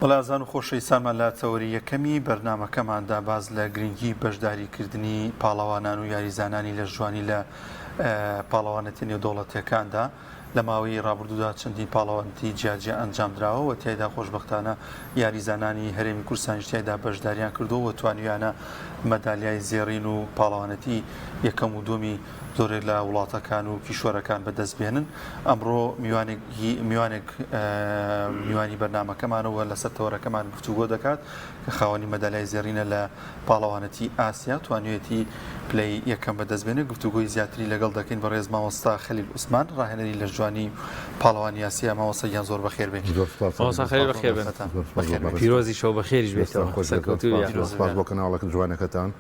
وەڵازان و خۆشەویستانمان لە چەوەری یەکەمی بەرنامەکەماندا باز لە گرنگی بەشداریکردنی پاڵەوانان و یاریزانانی لە ژوانی لە پاڵەوانەتی نێودەوڵەتیەکاندا لە ماوەی ڕابردوودا چەندین پاڵەوانەتی جیاجیا ئەنجامدراوە و تیایدا خۆشبەختانە یاریزانانی هەرێمی کوردستانیش تیایدا بەشداریان کردەوە و توانیانە مەدالیای زێڕین و پاڵەوانەتی یەکەم و دومی زۆرێک لە وڵاتەکان و کیشوەرەکان بەدەستبێنن. ئەمڕۆ میوانی بەرنامەکەمانەوە لەسەر تەوەرەکەمان گفتوگۆ دەکات کە خاوەنی مەدالیای زێڕینە لە پاڵەوانەتی ئاسیا توانوێتی پلەی یەکەم بەدەستبێنێت. گفتوگۆی زیاتری لەگەڵ دەکەین بەڕێز مامۆستا خەلیل عوسمان ڕاهێنەری لە ژوانی پاڵەوانی ئاسیا. مامۆستایان زۆر بەخێر بێن. پیرۆزی شەو بەخێریش بێتەوە. سپاس بۆ کەناڵەکە جوانەکەتان.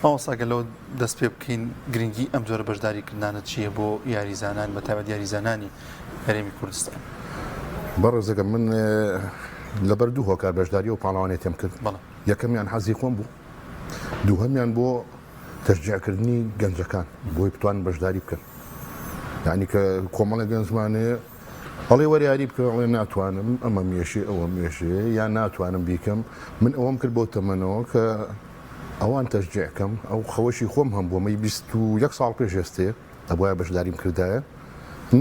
مامۆستا گەلەوە دەست پێ بکەین گرنگی ئەم جۆرە بەشداریکردانە چییە بۆ یاریزانان بەتایبەت یاریزانانی هەرێمی کوردستان؟ بەڕێزەکە من لەبەر دوو هۆکار بەشداری و پاڵەوانێتم کرد. یەکەمیان حەزی خۆم بوو، دووهەمیان بۆ تەشجیعکردنی گەنجەکان بۆی بتوانن بەشداری بکەن. یعنی کە کۆمەڵی گەنجمانەیە هەڵێ وەریاری بکە ئەڵێ ناتوانم ئەمە مێشێ ئەوە مێشێ یان ناتوانم بیکەم. من ئەوەم کرد بۆ تەمەنەوە کە ئەوان تەشجیعکەم. ئەو خەوەشی خۆم هەم بۆ مەی 21 ساڵ پێش ئێستێ ئەبووایە بەشداریم کردایە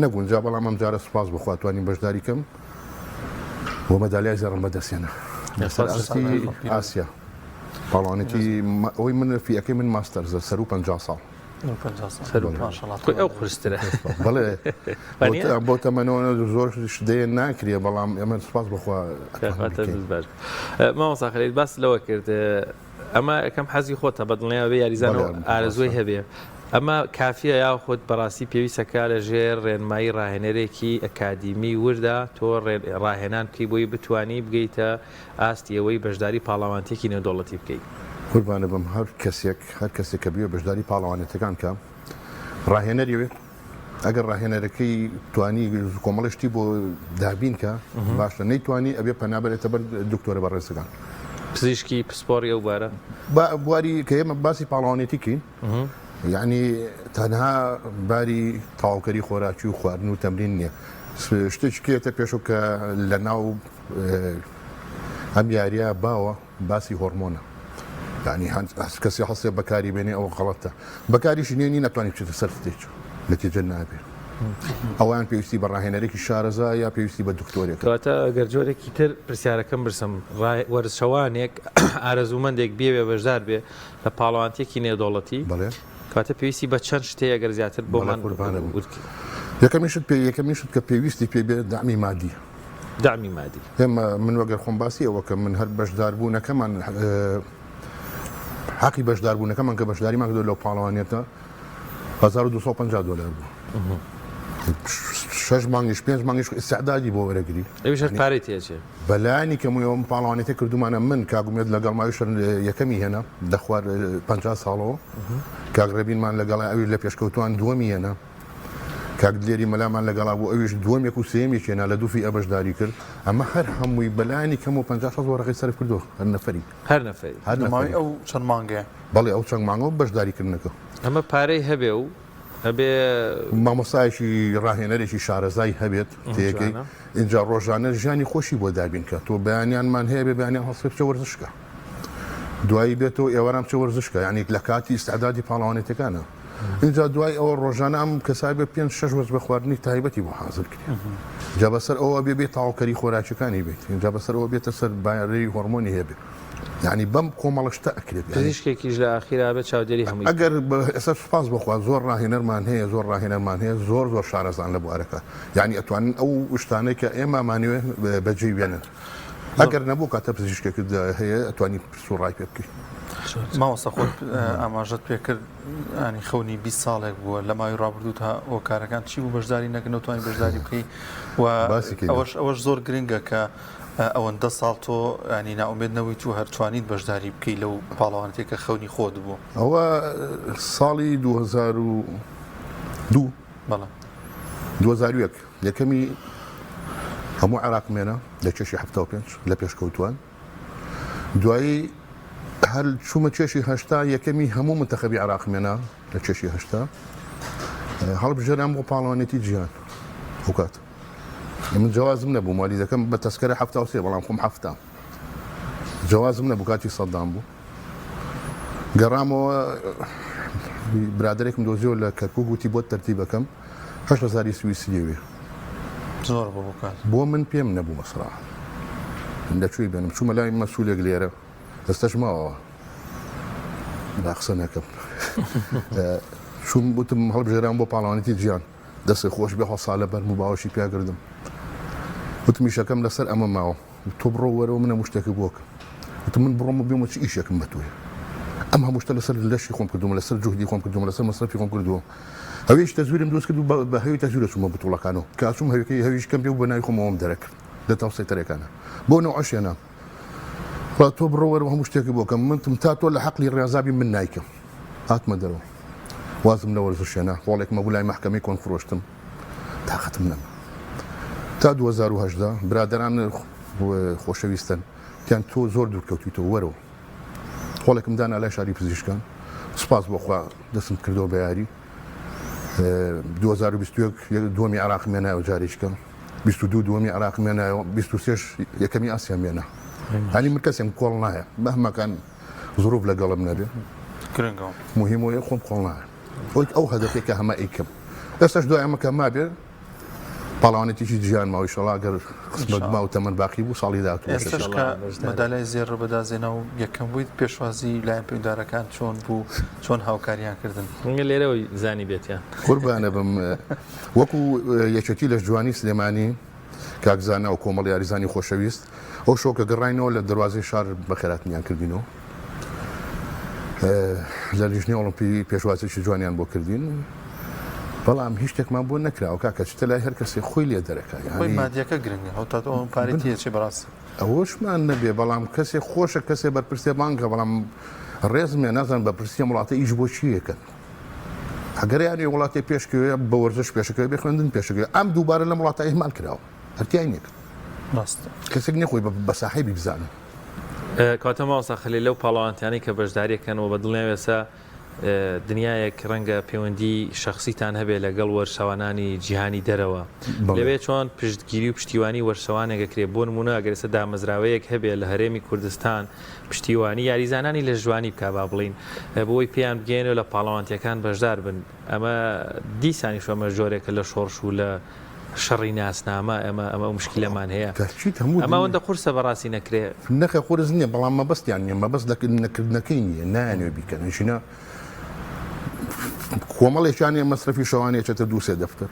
نەگونجا، بەڵام ئەم جارە سوپاس بخوا توانیم بەشداریکەم بۆ مەدالیای زەڕم بەدەستێنە ئاسیا. پاڵەوانێتی ئەوەی من فیەکەی من ماستەرزە سەر و 50 ساڵ ئەو قورسترە بەڵێ بۆ تەمەنەوە زۆر شدەیە ناکرێ، بەڵام ئەمە سوپاس بخوا. مامۆستا خەلیل باس لەوە کرد ئەمە یەکەم حەزی خۆتە بەدڵنییا بێ یاریزان و ئارەزوی هەبێ، ئەمە کافیە یا خۆت بەڕاستی پێویستەکە لە ژێر ڕێنمایی ڕاهێنەرێکی ئەکادیمی وردا تۆ ڕاهێنان بکەی بۆی بتانی بگەیتە ئاستیەوەی بەشداری پاڵەوانتێکی نێودەوڵەتی بکەیت؟ قوربانە بم هەر کەسێک کە بێ بەشداری پاڵەوانێتەکان کە ڕاهێنەریوێت، ئەگەر ڕاهێنەرەکەی توانی کۆمەڵشتی بۆ دابین کە باشە، نەیتوانی ئەبێ پەنابێتە بەر دکتۆرە بەڕێزەکان پزیشکی پسپۆری ئەو بارە بواری کە ئێمە باسی پاڵەوانێتیکەین، یعنی تەنها باری تەواوکەری خۆراکی و خواردن و تەمرین نییە. شتێکێتە پێشۆ کە لە ناو ئەم یاریە باوە باسی هۆرمۆنە، یعنی کەسی هەڵسێ بەکاری بێنێ ئەوە غەڵەتە، بەکاریشی نێنی نەتوانانی بچێتە سەر شتێک نەتیجە نابێت. ئەویان پێویستی بە ڕاهێنەرێکی شارەزا یا پێویستی بە دکتۆرێک. کەواتە ئەگەر جۆرێکی تر پرسیارەکەم برسم، وەرزشەوانێک ئارەزوومەندێک بێ بەشدار بێ لە پاڵەوانتێکی نێودەوڵەتی، کاتە پێویستی بە چەند شتەیە ئەگەر زیاتر بۆمان قوربانە یەکەمیشت کە پێویستی پێ بێت دامی مادی. دامی مادی ئێمە من وەگەر خۆم باسی ئەوە کە من هەر بەشداربوونەکەمان حەقی بەشداربوونەکەمان کە بەشداریمان کردو لەو پاڵەوانێتە 1250 دلار بوو. 6 مانگیش 5 مانگیش ئیستعدادی بۆ وەرەگری. ئەویش پارەی تێچێ بەلایانی کەمەوە پاڵەوانێتە کردومانە من کاگومێت لەگەڵ ماویش یەکەمی هێنا دەخوار 50 ساڵەوە، کاگڕێبینمان لەگەڵای ئەوی لە پێشکەوتوان دووەمی هێنا، کاکدێری مەلامان لەگەڵا بۆ ئەویش دووەمێک و سێمیش هێنا لە دووفی ئەبەشداری کرد. ئەمە هەر هەمووی بەلایانی کەم و 50 وەرەقەی سەرف کردو هەر نەفەری ئەو چەند مانگەیە؟ بەڵێ ئەو چەند مانگەوە بەشداریکردنەکە ئەمە پارەی هەبێ و هەبێ مامۆستایەکی ڕاهێنەرێکی شارەزای هەبێت تێگەی اینجا ڕۆژانە ژیانی خۆشی بۆ دابین کە تۆ بەیانیانمان هەیە بێ بەیانیان هەڵسێ بچە وەرزشکە، دوایی بێتەوە ئێوەران بچە وەرزشکە، یعنی لە کاتی ئیستعدادی پاڵەوانێتەکانە. اینجا دوای ئەوە ڕۆژانە ئەم کەسای بە 5-6 وەرز بە خواردنی تایبەتی بۆ حازر کرد. جا بەسەر ئەوە بێ تەواوکەری خۆراکیەکانی بێت، اینجا بەسەرەوە بێتە سەر بایەڕێی هۆرمۆنی هەبێت، یعنی بەم کۆمەڵشتە ئەکرێت. پزیشکێکیش لە ئاخیرا بێت چاودێری هەمووی. ئەگەر ئێستا سوپاس بخوا زۆر ڕاهێنەرمان هەیە، زۆر شارەزان لە بوارەکە، یعنی ئەتوانن ئەو شتانەی کە ئێمەمانوێ بەجێ وێنن. ئەگەر نەبوو کاتە پزیشکێکت هەیە ئەتوانی سوڕای پێ بکەیت. مامۆستا خۆت ئاماژەت پێ کرد ئەنی خەونی 20 ساڵێک بووە لە ماوەی ڕابردوو تا هۆکارەکان چی بوو بەشداری نەکردن و توانی بەشداری بکەیت و ئەوەش زۆر گرنگە کە ئەوەندە ساڵ تۆ ینی ناومێد نەوەی تو هەرتوانیت بەشداری بکەیت لەو پاڵەوانێتێکە خەونی خۆت بوو. ئەوە ساڵی 2002 2001 یەکەمی هەموو عێراقمێنە لە چێشی 75 لە پێشکەوتوان، دوایی هەر چوومە چێشی 80 یەکەمی هەموو منتەخەبی عێراقمێنە لە چێشی 80 هەڵبژێرام بۆ پاڵەوانێتی جیهان ئەو کات من جوازم نەبوو مالی دەکەم بە تەسکەرە هەفتا و سێ بەڵام خۆم هەفتا جوازم نەبوو کاتی سەددام بوو گەڕامەوە برادێکم دۆزیەوە لە کەرکووک وتی بۆ تەرتیبەکەم 8,000 سویسی لێوێ زۆر بۆ بۆ من پێم نەبوو مەسرا لەکوێی بێنم چوومە لای مەسوولێک لێرە دەستەش ماوەوە با قسە نەکەم چوون وتم هەڵبژێران بۆ پاڵەوانێتی جیان دەستی خۆش بێ هەڵ ساڵە بەرم و باوەشی پیاگردم وتم ئیشەکەم لەسەر ئەمە ماوە تۆ بڕۆ وەرەوە منە شتێکی بۆکە وتم من بڕۆمە بێمە چی ئیشێکم بە توێ ئەم هەموو شتە لەسەر لەشی خۆم کردومە لەسەر جوهدی خۆم کردومە لەسەر مەسرفی خۆم کردووە هەویش تەزویرم دروست کرد و بە هەوی تەزویرە چوومە بتوڵەکانەوە کاچوم هەویەکەی هەویشکەم پێ و بە ناوی خۆمەوەم دەرەکرد لە تاوسەیتەرەکانە بۆ نەوەشێنە تۆ بڕۆ وەرەوە هەموو شتێکی بۆکەم من تا تۆ لە حەقلی ڕێزابی من نایکەم هاتمە دەرەوە وازم لە وەرزشێنە خۆڵێک مەبوو لای مەحکەمەی کۆن فرۆشتم تاقەتم نەما تا 2010 برادران خۆشەویستن تیان تۆ زۆر دوورکەوتیتەوە وەرەوە خۆڵێکم دانا لای شاری پزیشکان سپاس بۆخوا دەستم کردەوە بە یاری 2021 دووەمی عراق مێنایەوە جارێککە 22 دووەمی عراق مێنایەوە 23 یەکەمی ئاسیا مێنە هەنی من کەسێم کۆڵ نایە بەهمەکان زۆرۆڤ لەگەڵم نەبێ مهمەیە خۆم کۆڵ نایە خۆیت ئەو هەدەفێکە هەمە ئەیکەم ئێستاش دوای ئەمەکە ما بێ پاڵاوانێتیشی جیان ماوەی شەڵا گەر قسمەت ما و تەمەن باقی بوو ساڵی داهاتوو ئێستاش کە مەدالای زێڕ بەدازێنە و یەکەم بوویت پێشوازی لایەن پەیوەنددارەکان چۆن بوو چۆن هاوکاریان کردن لێرەوەی زانی بێتیان قوربانە بم وەکو یەکێتی لە جوانی سلێمانی کاکزانە و کۆمەڵ یاریزانی خۆشەویست ئەو شۆکە گەڕاینەوە لە دەواازەی شار بەخێراتنیان کردینەوە لە لیژنی ئۆڵمپی پێشوازێکی جوانیان بۆ کردین بەڵام هیچ شتێکمان بۆ نەکراوە کاکە چتە لای هەر کەسێک خۆی لێ دەرەکە مادیەکە گرنگە هەتا ئەو پارێتیە چی بەڕاست ئەوەشمان نەبێ بەڵام کەسێک خۆشە کەسێ بەرپرسێ بانکە بەڵام ڕێزمێ نازان بەپرسی وڵاتە ئیش بۆ چیەکەن ئەگەر یانی وڵاتی پێشکەوێ بە وەرزش پێشەکەی بخوێندن پێشەکەی ئەم دووبارە لە وڵاتە ئیهمال کراوە هەرتیای نیەک کەسێک نەخۆی بە ساحیبی بزانن کاتە ماوەسا خەلیل لەو پاڵەوانتیانی کە بەشداریەکەنەوە بە دڵنیاوێسا دنیایەک ڕەنگە پەیوەندی شخصیتان هەبێت لەگەڵ وەرشەوانانی جیهانی دەرەوە لەوێ چۆن پشتگیری و پشتیوانی وەرشەوانێکەکرێت بۆ نمونە ئەگەرسە دامەزراوەیەک هەبێت لە هەرێمی کوردستان پشتیوانی یاریزانانی لە ژوانی بکا با بڵین بۆی پێیان بگەێنەوە لە پاڵەوانتیەکان بەشدار بن ئەمە دیسانی شوەمە جۆرێکە لە شۆڕش و لە شەڕی ناسنامە ئەمە مشکلەمان هەیە ئەماوەندە قورسە بەڕاستی نەکرێت نەخە قورس نییە بەڵام مەبەستیان نیە مەبەست نەکردنەکەی نییە نایانوێ بیکەن ژینە کۆمەڵێکیان مەصرفی شەوانێکێتە دووسێ دەفتەر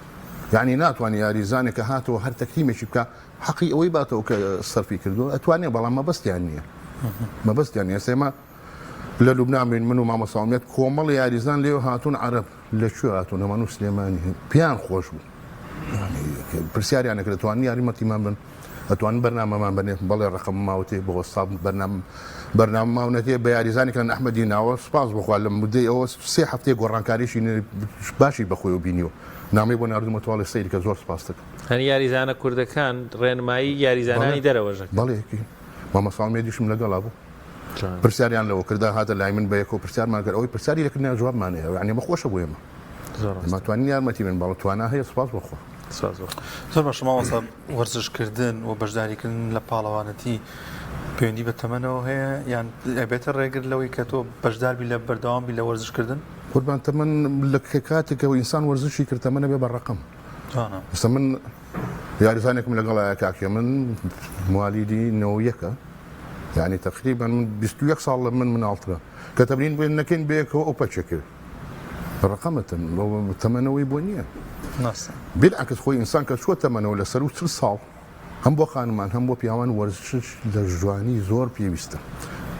یعنی ناتوانانی یاریزانێک کە هاتەوە هەر تەکلیمێکی بکە حەقی ئەوەی باتەوە کە سەرفی کردو ئەتوانێت بەڵام مەبەستیان نییە مەبەستیان نیە سێمە لە لوبنامین من و مامەساڵمیت کۆمەڵ یاریزان لێو هاتوون عەرەب لەکوێ هاتوون ئەمە و سلێمانی پیان خۆش بوو پرسیاریان نەکرێت توانی یاریمەتیمان بن ئەتوان بەرنامەمان بنێ بەڵێ ڕقم ماوتێ بۆ ساب بەرنامە ماونەتێ بە یاریزانی کە ئەحمەدی ناوە سپاس بخوا لە مدەی ئەوە سێ هەفتەیە گۆڕانکاریشی باشی بەخۆی و بینیوە نامی بۆ ناردومە توڵی سەیری کە زۆر سپاس دەکەم هەنی یاریزانە کوردەکان ڕێنمایی یاریزانانی دەرەوەژە بەڵێکی مامەساڵمێدیشم لەگەڵا بوو پرسیاریان لەوە کردا هاتە لای من بە یەکەوە پرسیارمان کرد ئەوەی پرسیاری لەکردنیان جوابمان هەیە یعنی بەخۆشە بۆ ئێمە ماتوانین یارمەتی من بەڵام توانە هەیە سپاس بخۆ زۆر باشە ماوەسا وەرزشکردن و بەشداریکردن لە پاڵەوانەتی پەیوەندی بە تەمەنەوە هەیە یان ئەبێتە ڕێگر لەوەی کە تۆ بەشداربی لە بەردەوامبی لە وەرزشکردن قوربان تەمەن لە کاتێکەوە ئینسان وەرزشی کرد تەمەنە بێ بە ڕقم ئێستا من یاریزانێکم لەگەڵایە کاکێ من موالیدی نەوەیەکە یعنی تقریبا من 21 ساڵ لە من مناڵترە کە تەمرین بێن نەکەین بەیەکەوە ئەو پەچێکرد ڕقەمەتن تەمەنەوەی بۆ نییە بالعکس خۆی ئینسان کە چوە تەمەنەوە لەسەر و 30 ساڵ هەم بۆ خانمان هەم بۆ پیاوان وەرزش لە ژوانی زۆر پێویستە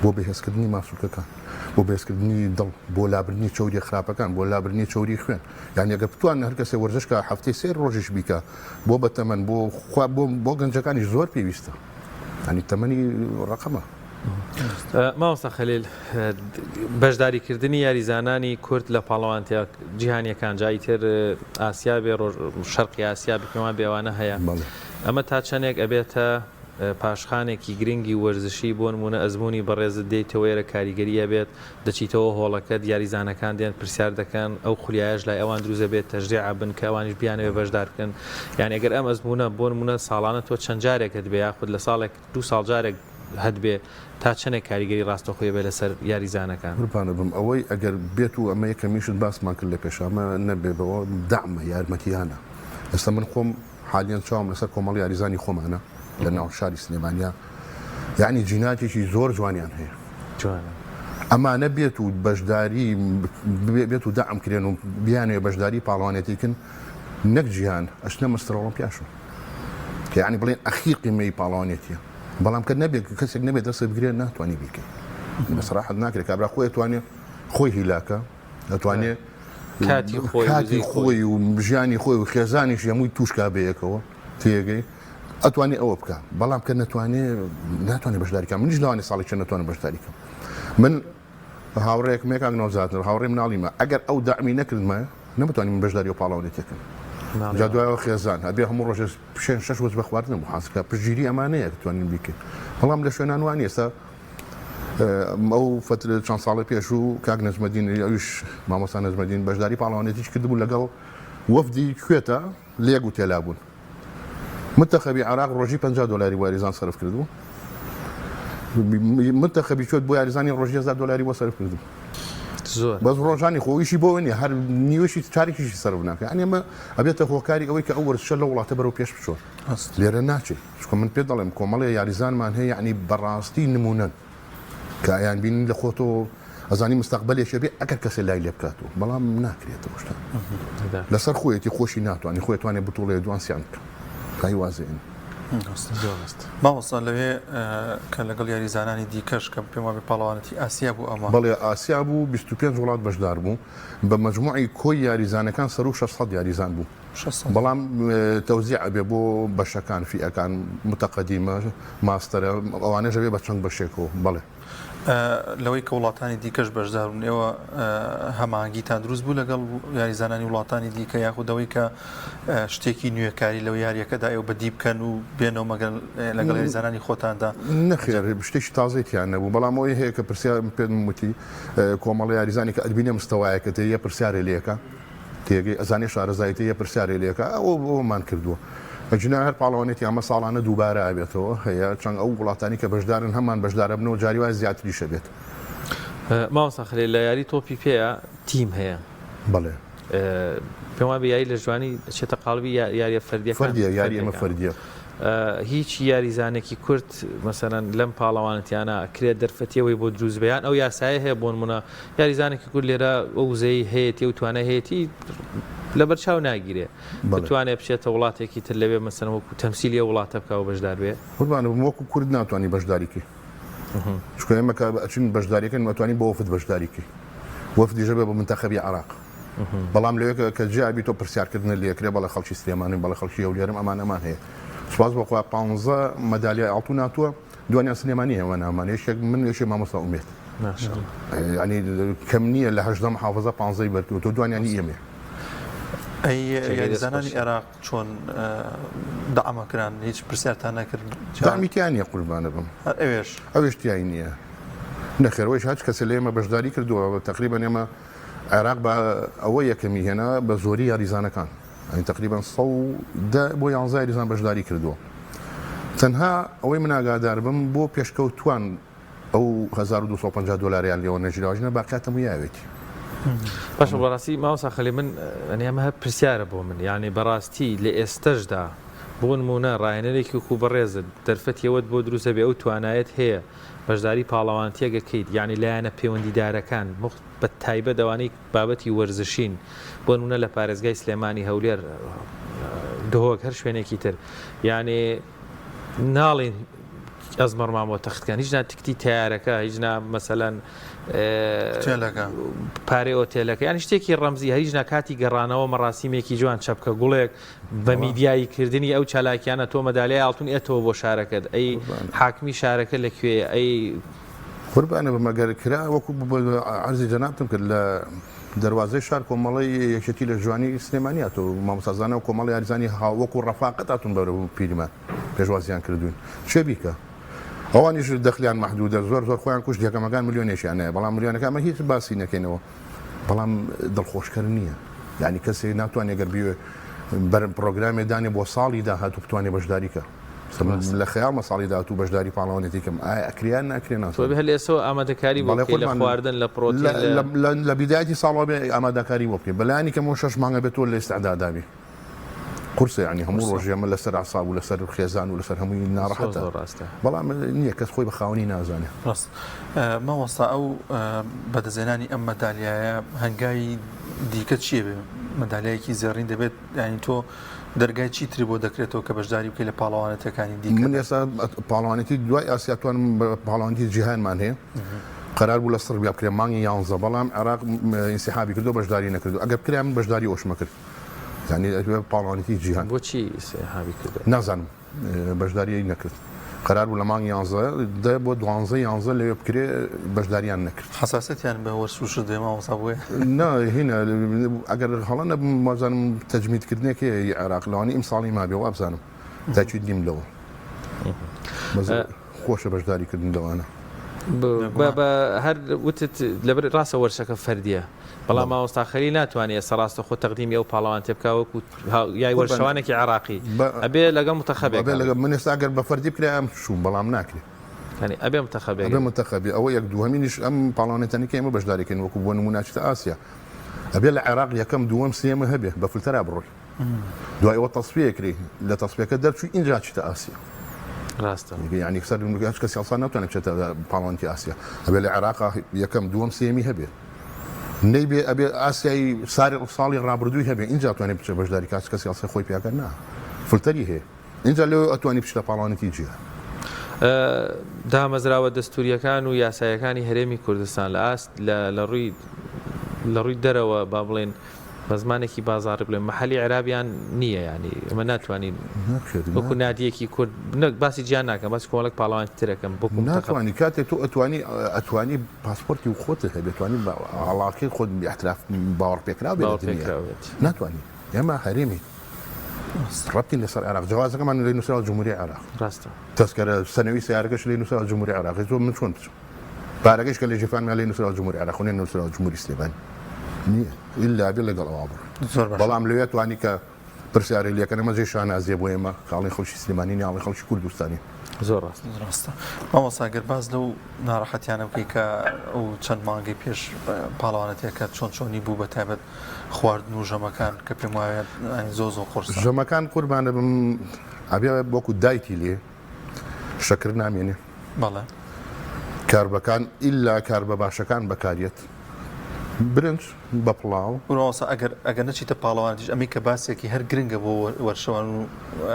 بۆ بەهێزکردنی ماسوولکەکان بۆ بەهێزکردنی دڵ بۆ لابردنی چەوری خراپەکان بۆ لابردنی چەوری خوێن یعنی ئەگەر بتوانە هەر کەسێ وەرزشکە هەفتەی سێ ڕۆژیش بیکە بۆ بە تەمەن بۆ گەنجەکانی زۆر پێویستە ینی تەمەنی ڕقەمە ماوەسا خەلیل بەشداریکردنی یاریزانانی کورد لە پاڵەوانتیا جیهانیەکان جای تر ئاسیا بێ شەرقی ئاسیا بکەمان بێوانە هەیە ئەمە تا چەندێک ئەبێتە پاشخانێکی گرنگی وەرزشی بۆ نمونە ئەزمموی بەڕێزت دێتەوەیرە کاریگەریە بێت دەچیتەوە هۆڵەکە دیاریزانەکان دێن پرسیار دەکەن ئەو خولیایش لای ئەوان دروزە بێت تەژدێع بن کە ئەوانیش بیانەوێ بەشدارکەن یعنی ئەگەر ئەم ئەزممونە بۆ نمونە ساڵانە تۆ چەند جارێکت بێ یاخود لە ساڵێک 2 ساڵ جارێک هەت بێ تا چەندێک کاریگەری ڕاستەخۆی بێ لەسەر یاریزانەکان قوربانە بم ئەوەی ئەگەر بێت و ئەمە یەکەمیشت باسمان کرد لە پێشامە نەبێ بەوە دامە یارمەتیانە ئێستا من خۆم حالیان چاوم لەسەر کۆمەڵی یاریزانی خۆمانە لە ناو شاری سلێمانیا یعنی جیناتێکی زۆر جوانیان هەیە ئەمانە بێت و بەشداری بێت و دام کرێن و بیانێ بەشداری پاڵوانێتیکن نەک جیهان ئەشنە مەستەر ئۆڵۆمپیاشن کە یعنی بڵێن ئەخیر قیمەی پاڵوانێتیە بەڵام کە نەبێت کەسێک نەبێت دەست بگرێن ناتوانانی بیکەین بەسەراحەت ناکرێت کابرا خۆی توانێت خۆی هیلاکە دەتوانێت کاتی خۆی و ژیانی خۆی و خێزانیش هەمووی توشکا بەیەکەوە تێگەی ئەتوانێت ئەوە بکە بەڵام کە ناتوانێت بەشداریکە منیش لەوانی ساڵی چەند ناتوانێت بەشداریکە من هاوڕێک مێکان ناوزاتن هاوڕێ مناڵیمە ئەگەر ئەو دامی نەکردمە نەمەتوانین بەشداری و پاڵاوانێتەکەن جا دوایەوە خێزان هەبێ هەموو ڕۆژێ 6 وەز بە خواردن بۆ حاسکە پشگیری ئەمانەیە توانین بیکەین بەڵام لە شوێنانوانی ئێستا ئەو فترە چەند ساڵی پێش و کاک نەجمەدین ئەویش مامۆستا نەجمەدین بەشداری پاڵاوانێتیش کردبوو لەگەڵ وەفدی کوێتە لێگ و تێلا بوون منتەخەبی عێراق ڕۆژی $50 واریزان سەرف کردبوو منتەخەبی کوێت بۆ یاریزانی ڕۆژی $1000 بۆ سەرف کردبوو بەس ڕۆژانی خۆیشی بۆ نیە هەر نیوەشی چارێکیشی سەرف ناکە ئەنی ئەمە ئەبێتە هۆکاری ئەوەی کە ئەو وەرزشە لە وڵاتە بەرەو پێش بچۆ لێرە ناچێت چکە من پێ دەڵێم کۆمەڵی یاریزانمان هەیە یعنی بەڕاستی نمونەن کە ئەیان بینین لە خۆتۆ ئەزانی مستەقبەلێکە بێ ئەگەر کەسێ لای لێ بکاتەوە بەڵام ناکرێتەوە شتە لەسەر خۆیەتی خۆشی ناتوانانی خۆی توانێت بتوڵێ دوانسییان بکە کای وازێن ماوەستا لەوێ کە لەگەڵ یاریزانانی دیکەش کە پێم وابێ پاڵەوانەتی ئاسیا بوو ئەمە بەڵێ ئاسیا بوو 25 وڵات بەشدار بوو بە مەجموعی کۆی یاریزانەکان سەر و 600 یاریزان بوو بەڵام تەوزیع بێ بۆ بەشەکان فیئەکان متەقەدیمە ماستەرە ئەوانەش بێ بە چەند بەشێکەوە بەڵێ لەوەی کە وڵاتانی دیکەش بەشدارون ئێوە هەماهەنگیتان دروست بوو لەگەڵ یاریزانانی وڵاتانی دیکە یاخودەوەی کە شتێکی نوێکاری لەو یاریەکەدا ئێوە بەدی بکەن و بێنەوە مەگەن لەگەڵ یاریزانانی خۆتاندا نەخێر شتێکی تازەیتیان نەبوو بەڵام ئەوەی هەیە کە پرسیار پێم وتی کۆمەڵی یاریزانی کە ئەدبینە مستەوایەکە یە پرسیارێ لێەکە تێگەی ئەزانێ شارەزایەتی یە پرسیارێ لێەکە ئەوەمان کردووە ئەجنا هەر پاڵەوانێتی ئەمە ساڵانە دووبارە ئابێتەوە هەیە چەند ئەو وڵاتانی کە بەشدارن هەمان بەشدارە بنەوە جاری وای زیاتریشە بێت ماوەستا خەلێل لە یاری تۆپی پێەیە تیم هەیە بەڵێ پێم وابێ یاری لە جوانی چێتە قاڵبی یاریە فەردیە یاری ئەمە فەردیە هیچ یاریزانێکی کورت مەسەرەن لەم پاڵەوانەتیانە کرێت دەرفەتیەوەی بۆ دروست بەیان ئەو یاسایە هەیە بۆ نمونە یاریزانێکی کورد لێرە ئەو وزەی هەیەی و توانە هەیەی لە بەرچاو ناگیرێ بتوانێت بچێتە وڵاتێکی تر لەوێ مەسەن وەکو تەمسیلی وڵاتە بکەوە بەشدار بێ قوربانە وەکو کورد ناتوانانی بەشداریکی چکە ئێمە ئەچین بەشداریەکەن ناتوانین بە وەفد بەشداریکی وەفدیژە بێ بە منتەخەبی عێراق بەڵام لەوێ کە جیابی تۆ پرسیارکردن لێکرێ بەڵە خەڵکی سلێمانی بەڵە خەڵکی ئەولێرم ئەمان هەیە سواز بۆخوا 15 مەدالیای ئاڵتو ناتووە دوانیان سلێمانی هەوە نامانێشێک من لێشێ مامۆستا ئومێت ینی کەم نییە لە 18 محافظە 15 بەرکەوت تۆ دوانیانی ئێمێ ئەی یاریزانانی عێراق چۆن دەعامەکران هیچ پرسیارتان نەکرد دامیتیان نیە قوربانە بم ئەوێش تیای نییە نەخێرەوەیش هەچ کەسە لێ ئێمە بەشداری کردووە تقریبا ئێمە عێراق بە ئەوە یەکەمی هێنا بە زۆری یاریزانەکان تقریبا 100 بۆ 11 یاریزان بەشداری کردووە تەنها ئەوەی من ئاگادار بم بۆ پێشکەوتوان ئەو $1250 لێەوە نەژراوژنە باقیاتەمو یاوێتی باشە بەڕاستی ماوەسا خەلی من ئەمە هە پرسیارە بۆ من یعنی بەڕاستی لە ئێستەشدا بۆ نمونە ڕاهێنەرێکی وەکو بەڕێزت دەرفەتیەوەت بۆ دروستە بێ ئەو توانایەت هەیە بەشداری پاڵەوانتیەگەکەیت یعنی لایەنە پەیوەندیدارەکان بە تایبەت ئەوانەی بابەتی وەرزشین بۆ نمونە لە پارێزگای سلێمانی هەولێر دهۆک هەر شوێنێکی تر یعنی ناڵین ئەزمەڕ مامۆ تەختەکان هیچ تکتی تیارەکە هیچ مەسەلەن پارێ ئۆتێلەکە یان شتێکی ڕەمزی هەریژ کاتی گەڕانەوە مەڕاستیمێکی جوان چەپکە گوڵێک بە میدیایی کردنی ئەو چالاکیانە تۆ مەدالیای ئاڵتون ئێتەوە بۆ شارەکەت ئەی حاکمی شارەکە لەکوێ ئەی قوربانە بەمەگەر کرا وەکو عەرزی جەنابتم کرد لە دەواازەی شار کۆمەڵی یەکێتی لە جوانی سلێمانیات و مامۆستازانە و کۆمەڵی یاریزانی وەکو ڕەفاقەت هاتون بەرە پیرمان پێشوازیان کردوون شێ بیکە ئەوانیش دەخلیان محدودە زۆر خۆیان کوشت یەکەمەکان ملیۆنێکیانەیە بەڵام ملیۆنەکەمە هیچ باسی نەکەینەوە بەڵام دڵخۆشکەر نییە یعنی کەسێ ناتوانێت گەر بیوێ پرۆگرامێ دانێ بۆ ساڵی داهاتوو بتوانێت بەشداریکە لە خەیاڵمە ساڵی داهاتوو بەشداری پاڵەوانێتێکم ئەکریان ناکرێن هەل ئێستا ئامادەکاری بۆ لە خواردن لە پرۆتین لە بیدایەتی ساڵەوە بێ ئامادەکاری بۆ بکەین بەلایانی کەمەوە 6 مانگە بێتەوە لە ئێستعدادابی قورسە ینی هەموو ڕۆژێمە لەسەر عساب و لەسەر خێزان و لەسەر هەمووی ناڕەحەتە بەڵام نییە کەس خۆی بە خاوەنی نازانێ ڕاست مەوەستا ئەو بەدەزێنانی ئەم مەدالیایە هەنگاوی دیکە چییە بێ مەدالیایەکی زێڕین دەبێت ینی تۆ دەرگای چیتری بۆ دەکرێتەوە کە بەشداری بکەیت لە پاڵەوانێتەکانی دیکە من ئێستا پاڵەوانێتی دوای ئاسیاتوان پاڵەوانێتی جیهانمان هەیە قرار بوو لە سڕبیا بکرێ مانگی 11 بەڵام عێراق ئینسیحابی کردو بەشداری نەکردو ئەگەر بکرێ من بەشداری ئەوشمە کرد یعنی پاڵەوانێتی جیهان بۆچی ئینسیحابی کردو نازانم بەشداری نەکرد قرار بوو لە مانگی 11 دە بۆ 12 لەوێ بکرێ بەشداریان نەکرد حساسەتیان بە وەرسوش دێماوەسا بووە هینە ئەگەر هەڵە نەبم وازانم تەجمیدکردنێکی عێراق لەوانی ئیمساڵی ما بێ وابزانم تاچید دیم لەوە خۆشە بەشداریکردن لەوانە هەر وتت لەبەر ڕاستە وەرشەکە فەردیە بەڵام ماوەستا خەلیل ناتوانێت ئێستا ڕاستە خۆ تەقدیمی ئەو پاڵەوان تێ بکە وەکو یای وەرشەوانێکی عێراقی ئەبێ لەگەڵ متەخەبێک من ئێستا ئەگەر بە فەردی بکرێ ئەم شوم بەڵام ناکرێت ینی ئەبێ متەخەبی ئەوە یەک دووهەمینیش ئەم پاڵەوانێتەنەکە ئێمە بەشداریکەین وەکو بۆ نموناچێتە ئاسیا ئەبێ لە عێراق یەکەم دووەم سێمە هەبێ بە فلتەرا بڕۆی دوای ئەوە تەسفیەکری لە تەسفیەکە دەرچووی اینجا چیتە ئاسیا ڕاستە ینی سەر هیچ کەسی ئەڵسان ناتوانێت بچێتە پاڵەوانێتی ئاسیا ئەبێ لە عێراق یەکەم دووەم سێمی هەبێ نەیبێ ئەبێ ئاسیایی ساڵی ڕابردووی هەبێ اینجا توانێت بچێت بەشداری کەسی ئەڵسە خۆی پیاکە نا فلتەری هەیە اینجا لێ ئەتوانی بچێتە پاڵەوانێتی جیهان دامەزراوە دەستوریەکان و یاسایەکانی هەرێمی کوردستان لە ئاست لە ڕووی دەرەوە با بڵێن بە زمانێکی بازاڕی بڵێن مەحەلی عێرابیان نییە ینی ئەمە ناتوانین وەکو نادیەکی کورد باسی گیان ناکەم باسی کۆمەڵک پاڵەوان ترەکەم بۆ ناتوانانی کاتێک تۆ ئەتوانی پاسپۆرتی و خۆت هەبێت توانی عڵاقەی خۆت احتراف باوەڕ پێکرا بێت ناتوانی ئێمە هەرێمی ڕەتی لەسەر عێراق جوازەکەمان لە نووسراوە جمهوریە عێراق ڕاستە تەسکەرە سەنەوی سیارەکەش لە نووسراوە جمهوریە عێراق زۆر من چۆن بچم پارەکەش کە لە جیفانمان لە نووسراوە جمهوریە عێراق و نووسراوە جمهوری سلێمانی نییە ئیلا بێ لەگەڵ ئەوە بڕ بەڵام لەوێ توانی کە پرسیارە لەکەن ئەمە جێ شانازیە بۆ ئێمە کاڵی خەڵکی سلێمانی ناڵی خەڵکی کوردستانی زۆر ڕاستە مامۆساگەر باز لەو ناڕەحەتیانە بکەی کە ئەو چەند مانگەی پێش پاڵەوانەتێکە چۆنی بوو بە تایبەت خواردن و ژەمەکان کە پێم وایە زۆ قورس ژەمەکان قوربانە بم ئەبێ بۆکو دایتی لێ شەکر نامێنێ بەڵێ کاربەکان ئیلا کار بە باشەکان بەکارێت برنج بە پڵاو وڵاسە ئەگەر نەچیتە پاڵەوانیش ئەمی کە باسێکی هەر گرنگە بۆ وەرشەوان و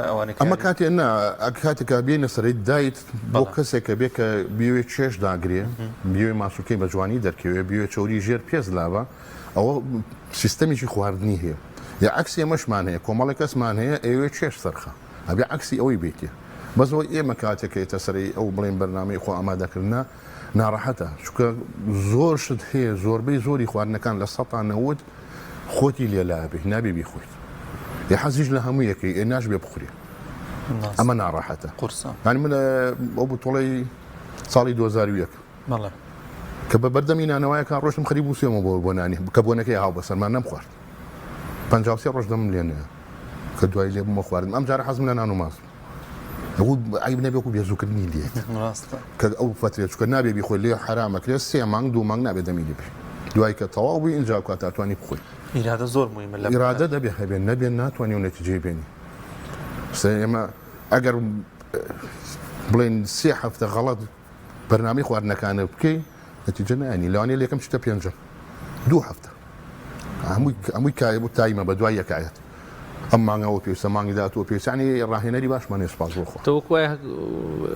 ئەوانێک ئەمە کاتێ نا کاتێکا بێنە سەرەی دایت بۆ کەسێکە بێ کە بیوێ چێش داگرێ بیوێ ماسوولکەی بە جوانی دەرکەوێ بیوێ چۆری ژێر پێز لاوە ئەوە سیستەمیکی خواردنی هەیە یا عکسی ئەمەشمان هەیە کۆمەڵی کەسمان هەیە ئەوێ چێش سەرخە ئەبێ عکسی ئەوەی بێتێ بەزەوە ئێمە کاتێکێتە سەرەی ئەو بڵێن بەرنامەی خۆ ئامادەکردنا ناڕەحەتە چونکە زۆر شت هەیە زۆربەی زۆری خواردنەکان لە 190 خۆتی لێلا بێ نابێ بیخۆیت یا حەزیش لە هەموو یەکەی ناش بێ بخوری ئەمە ناڕەحەتە قورسە ینی من ئەو بتوڵەی ساڵی 2001 بەڵێ کە بە بەردەمی نانەوەیەکان ڕۆشتم خەریب و سێمە بۆ نانی کە بۆنەکەی هاو بەسەرمان نەمخوارد 53 ڕۆژ دەم لێنێ کە دوای لێ بمە خواردن ئەم جارە حەزم لە نان و ماز عیب نەبێ و بێزووکردنی لێت کە ئەو فترێت چکە نابێ بیخۆی لێ حرامەکرێت 3 مانگ 2 مانگ نابێت دەمی لێ دوای کە تەواو بووی اینجا کات تاتوانی بخۆی ئیرادە زۆر مهمە لە ئیرادە دەبێ هەبێن نەبێن ناتوانانی و نەتیجەی بێنی ئێمە ئەگەر بڵێن 3 هەفتە غەڵەت بەرنامەی خواردنەکانە بکەی نەتیجە نانی لەوانێ لێکم شتە 5 2 هەفتە هەمووی کایە بوو تایمە بە دوای یەکایەت ئەم مانگەوە پێویستە مانگی داهاتوە پێویستانی ڕاهێنەری باشمانێ سپاس بۆ خۆ تۆ وایە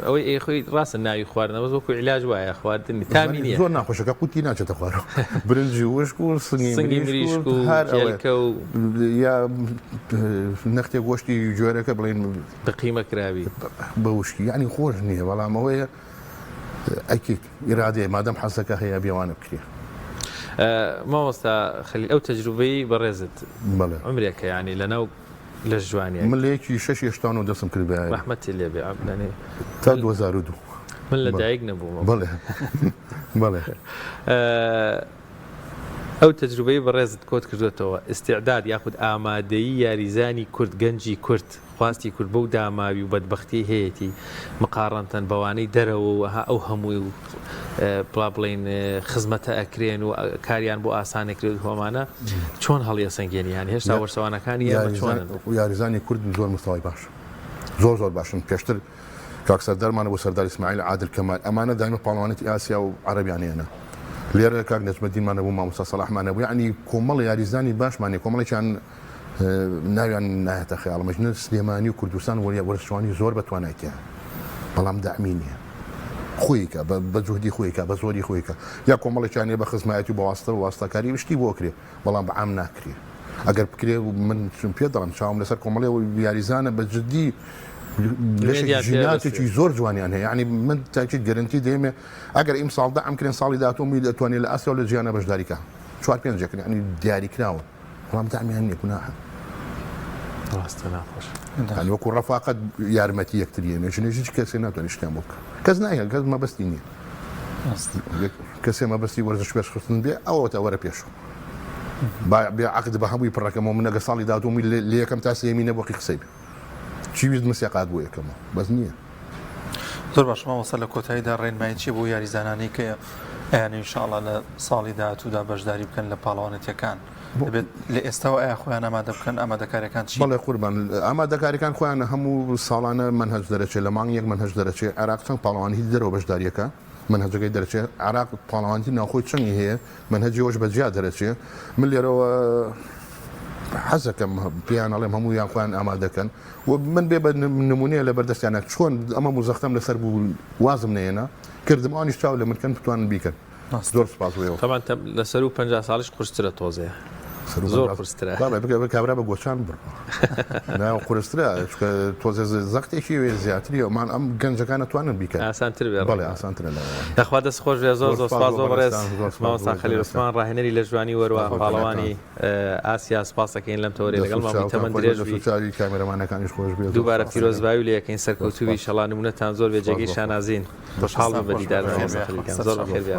ئەوەی خۆی ڕاستە ناوی خواردنەوە وەکو عیلاج وایە خواردنی تامی نییە زۆر ناخۆشەکە قوتی ناچێتە خوارەوە برنجی وشک و سنگی مریشک و هەرکە و یا نەختێ گۆشتی جۆرەکە بڵێن بقیمە کراوی بە وشکی ینی خۆش نییە بەڵام ئەوەیە ئەیکیت ئیرادێ مادەم حەزەکە هەیە بێوانە بکرێ مامۆستا خەلیل ئەو تەجروبەی بەڕێزت عمرێکە ینی لەناو لە ژوانیە من لە یەکی 6 هێشتان و دەستم کرد بە ڕەحمەتی لێ بێ عەبدولێ تا 2002 من لە دایک نەبووم بەڵێ بەڵێ ئەو تەجروبەی بەڕێزت کۆت کردوێتەوە ئستیعداد یاخود ئامادەیی یاریزانی کورد گەنجی کورد خواستی کورد بەو داماوی و بەدبەختی هەیەی مقارڕەتەن بەوانەی دەرەوە و ئەو هەمووی و بڵا بڵین خزمەتە ئەکرێن و کاریان بۆ ئاسانێکرێت هۆمانە چۆن هەڵیە سەنگێنیان هێشتا وەرسەوانەکانی ئێمە چۆنن یاریزانی کورد زۆر مستەوای باش زۆر باشن پێشتر کاکسەردارمانە بۆ سەردار ئیسماعیل عادل کەمال ئەمانە دایمە پاڵەوانێتی ئاسیا و عەرەبیانیانە لێرە کاک نەجمەدینمانە بوو مامۆستا سەلاحمانە بوو یعنی کۆمەڵ یاریزانی باشمانێ کۆمەڵێکیان ناویان نایەتە خەیاڵ مەجنە سلێمانی و کوردستان وەرزشوانی زۆر بەتوانایتیە بەڵام داعمی نییە خۆیکە بە جوهدی خۆیکە بە زۆری خۆیکە یا کۆمەڵێکیانێ بە خزمایەتی بە واستە و واستەکاری وشتی بۆ کرێ بەڵام بە عام ناکرێ ئەگەر بکرێ من پێ دەڵم چاوم لەسەر کۆمەڵێ و یاریزانە بە جدی ژیناتێکی زۆر جوانیان هەیە یعنی من تاکید گەرنتی دێمێ ئەگەر ئیم ساڵدا ئەم کرێن ساڵی داهاتوومی دەتوانێت لە ئاسیا و لە جیانە بەشداریکە 4-5 ینی دیاریکراوە بەڵام دامیان نییە گوناحە ڕاستە ناخۆش ینی وەکو ڕەفاقەت یارمەتی یەکتریە ژنێژی کەسێ ناتوانێت شتیان بۆ بکە کەس نایە کەس مەبەستی نییە کەسێ مەبەستی وەرزش پێشخستن بێ ئەوە تا وەرە پێشەوە بێ عقد بە هەمووی پڕەکەمەوە من ئەگە ساڵی داهاتوومی لە یەکەم تا سێمینە بۆقی قسەی بێ چیویست مسیقات بۆ یەکەمە بەس نییە زۆر باش ماوەسە لە کۆتاییدا ڕێنمایی چی بۆ یاریزانانی کە ئەیان ئینشاءڵڵا لە ساڵی داهاتوودا بەشداری بکەن لە پاڵەوانێتیەکان دەبێت لە ئێستاوە ئایا خۆیان ئامادە بکەن ئامادەکاریەکان چی بەڵێ قوربان ئامادەکاریەکان خۆیان هەموو ساڵانە منهەج دەرەچێت لە مانگ یەک منهەج دەرەچێت عێراق چەند پاڵەوانی هیچ دەرەوە بەشداریەکە منهەجەکەی دەرەچێت عێراق پاڵەوانی ناوخۆی چەندی هەیە منهەجیەوەش بەجیا دەرەچێت من لێرەوە حەزەکەم پیانەڵێم هەموو یان خۆیان ئامادەکەن و من بێ بە نمونەیە لە بەردەستیانە چۆن ئەمە مزەختەم لەسەر بوو وازم نێنە کردم ئەوانیش چاو لە منکەن بتوانن بیکەن زۆر سپاس بۆیەوە تەمان لەسەر و 50 ساڵیش قورسترە تۆزەیە زۆر قورسترە کابرا بە گۆچان بڕ ناو قورسترە تۆزە زەختێکی وێ زیاتریەوەمان ئەم گەنجەکان توانن بیکەن ئاسانتر بێ بەڵێ ئاسانترە دەخوا دەست خۆش بێ زۆر زۆر سپاس بۆ بەڕێز مامۆستا خەلیل عوسمان ڕاهێنەری لە ژوانی وەروە پاڵەوانی ئاسیا سپاس دەکەین لەم تەورێ لەگەڵ ماوەی تەمەند درێژ کامێرەمانەکانیش خۆش بێ دووبارە پیرۆزباوی لە یەکەین سەرکەوتووی شەڵا نمونەتان زۆر بێ جێگەی شانازین خۆشحاڵ بە دیدارتان زۆر بەخێر بێ